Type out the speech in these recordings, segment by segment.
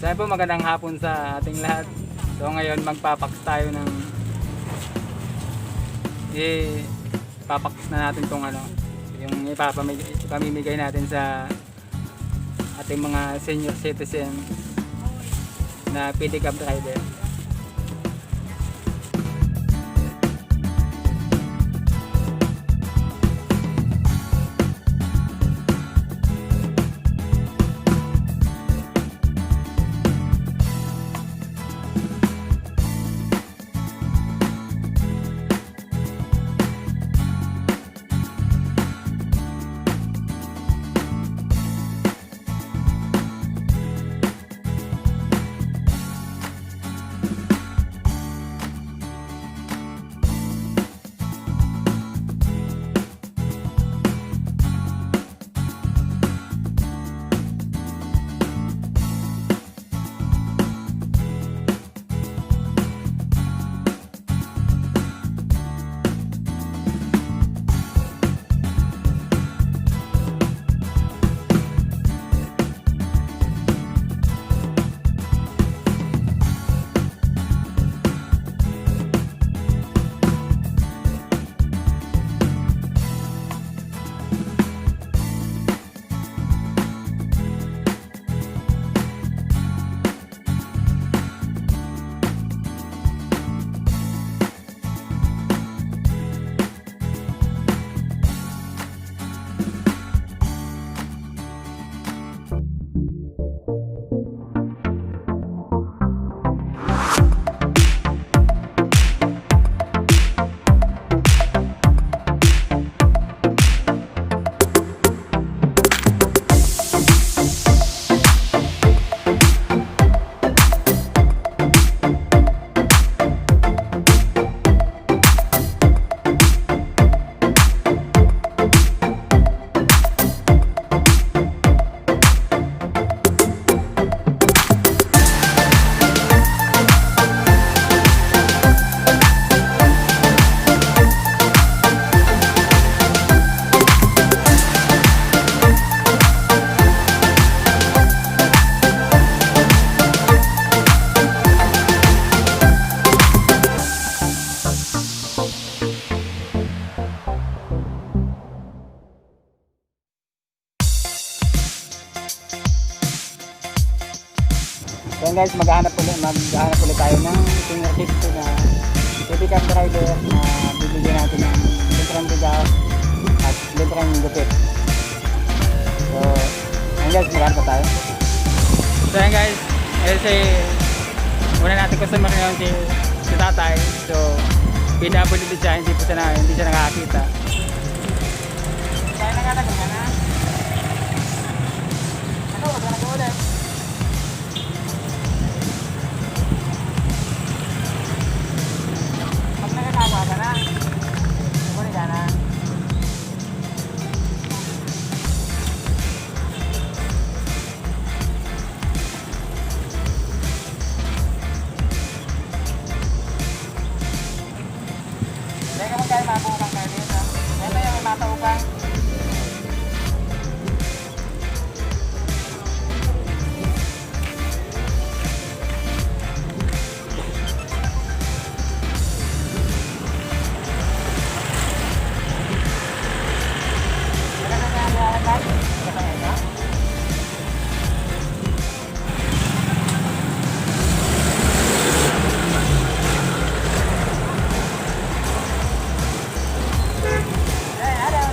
Sabi po magandang hapon sa ating lahat. So ngayon magpapaks tayo ng papaks na natin tong ano, yung ipamimigay natin sa ating mga senior citizen na pedicab driver. So guys, maghahanap ulit tayo ng senior citizen na pedicab driver na bibigyan natin ng libreng regalo at libreng gupit. So, ayun guys, maghahanap pa tayo. So ayun guys, kasi una natin customer ngayon si tatay. So, PWD siya, hindi siya nakakita. Kaya nagkatagal ka na? Ano, wag na nag-ulit. Nakakagawa ka na. Kumuli ka na. Teka mo kayo mabukang kayo dito. Ito yung mataupang. Ada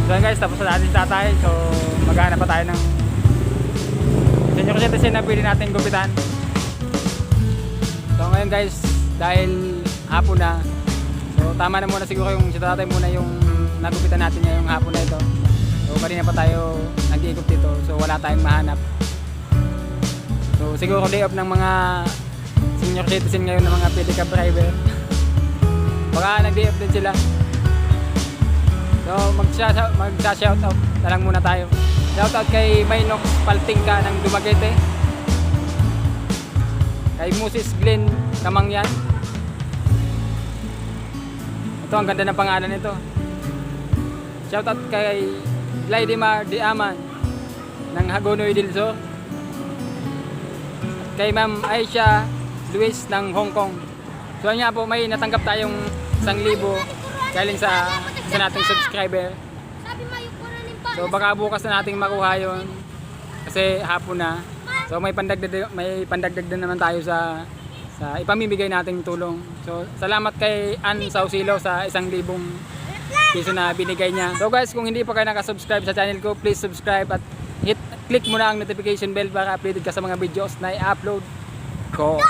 So yun guys, tapos na natin si tatay. So maghanap pa tayo ng senior citizen na pwede natin gupitan. So ngayon guys, dahil hapon na, so tama na muna siguro yung si tatay muna yung nagupitan natin ngayong hapon na ito. So kanina pa tayo nag-iikot dito, so wala tayong mahanap. So siguro day off ng mga senior citizen ngayon ng mga pedicab driver. Baka nag-day off din sila. So magsa-shoutout na lang muna tayo. Shoutout kay Maynox Paltingka ng Dumaguete, kay Moses Glenn Kamangyan. Ito, ang ganda ng pangalan nito. Shoutout kay Glidemar Diaman ng Hagonoy del Sur, kay Ma'am Aisha Luis ng Hong Kong. So nga po, may natanggap tayong 1,000 galing sa isa nating subscriber. So baka bukas na nating makuha yun kasi hapon na. So may pandagdag din naman tayo sa ipamimigay nating tulong. So salamat kay Ann Sausilo sa 1,000 piso na binigay niya. So guys, kung hindi pa kayo nakasubscribe sa channel ko, please subscribe at click mo na ang notification bell para updated ka sa mga videos na i-upload ko.